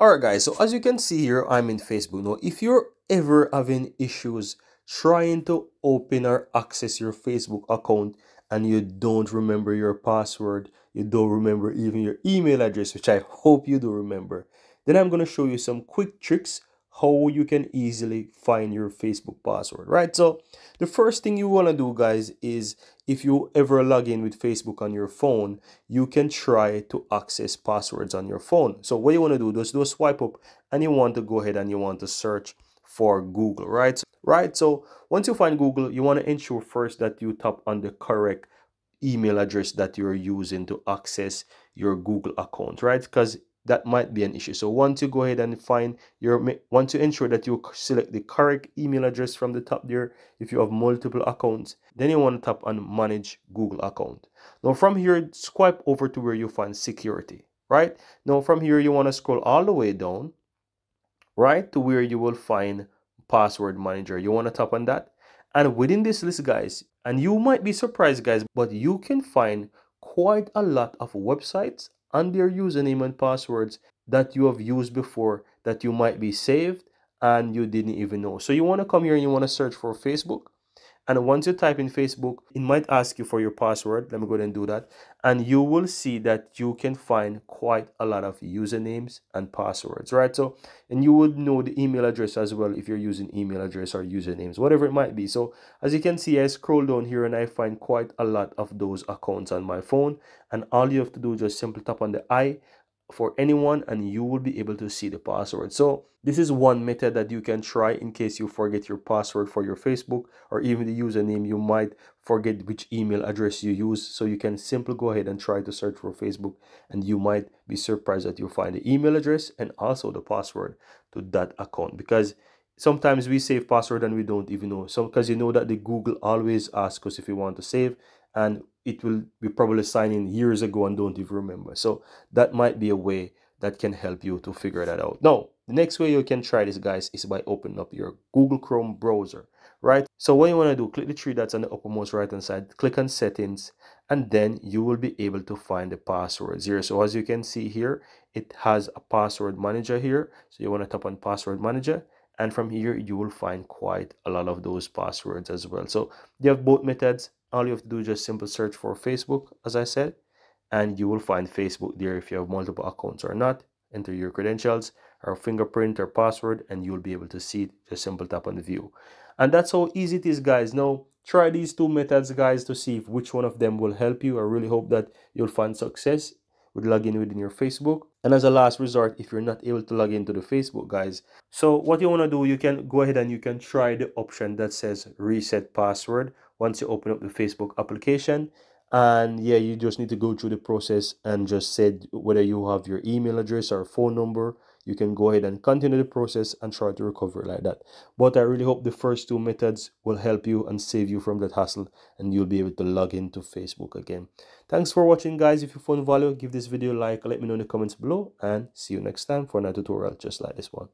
Alright guys, so as you can see here, I'm in Facebook. Now, if you're ever having issues trying to open or access your Facebook account and you don't remember your password, you don't remember even your email address, which I hope you do remember, then I'm going to show you some quick tricks how you can easily find your Facebook password, right? So the first thing you want to do, guys, is if you ever log in with Facebook on your phone, you can try to access passwords on your phone. So what you want to do is do a swipe up and you want to go ahead and you want to search for Google, right? So once you find Google, you want to ensure first that you tap on the correct email address that you're using to access your Google account, right? Because that might be an issue. So once you go ahead and find want to ensure that you select the correct email address from the top there. If you have multiple accounts, then you want to tap on manage Google account. Now from here, swipe over to where you find security, right? Now from here, you want to scroll all the way down, right, to where you will find password manager. You want to tap on that, and within this list, guys, and you might be surprised, guys, but you can find quite a lot of websites and their username and passwords that you have used before that you might be saved and you didn't even know. So you want to come here and you want to search for Facebook. And once you type in Facebook, it might ask you for your password. Let me go ahead and do that. And you will see that you can find quite a lot of usernames and passwords, right? So, and you would know the email address as well if you're using email address or usernames, whatever it might be. So as you can see, I scroll down here and I find quite a lot of those accounts on my phone. And all you have to do is just simply tap on the I for anyone and you will be able to see the password. So this is one method that you can try in case you forget your password for your Facebook or even the username. You might forget which email address you use, so you can simply go ahead and try to search for Facebook and you might be surprised that you'll find the email address and also the password to that account, because sometimes we save password and we don't even know. So because you know that the Google always asks us if we want to save, and it will be probably signed in years ago and don't even remember. So that might be a way that can help you to figure that out. Now, the next way you can try this, guys, is by opening up your Google Chrome browser, right? So what you want to do, click the three dots on the uppermost right hand side, click on settings, and then you will be able to find the passwords here. So as you can see here, it has a password manager here. So you want to tap on password manager, and from here you will find quite a lot of those passwords as well. So you have both methods. All you have to do is just simple search for Facebook, as I said, and you will find Facebook there. If you have multiple accounts or not, enter your credentials or fingerprint or password and you'll be able to see it. Just simple tap on the view, and that's how easy it is, guys. Now try these two methods, guys, to see if which one of them will help you. I really hope that you'll find success with logging within your Facebook. And as a last resort, if you're not able to log into the Facebook, guys, so what you want to do, you can go ahead and you can try the option that says reset password once you open up the Facebook application. And yeah, you just need to go through the process and just said whether you have your email address or phone number. You can go ahead and continue the process and try to recover like that. But I really hope the first two methods will help you and save you from that hassle, and you'll be able to log into Facebook again. Thanks for watching, guys. If you found value, give this video a like, let me know in the comments below, and see you next time for another tutorial just like this one.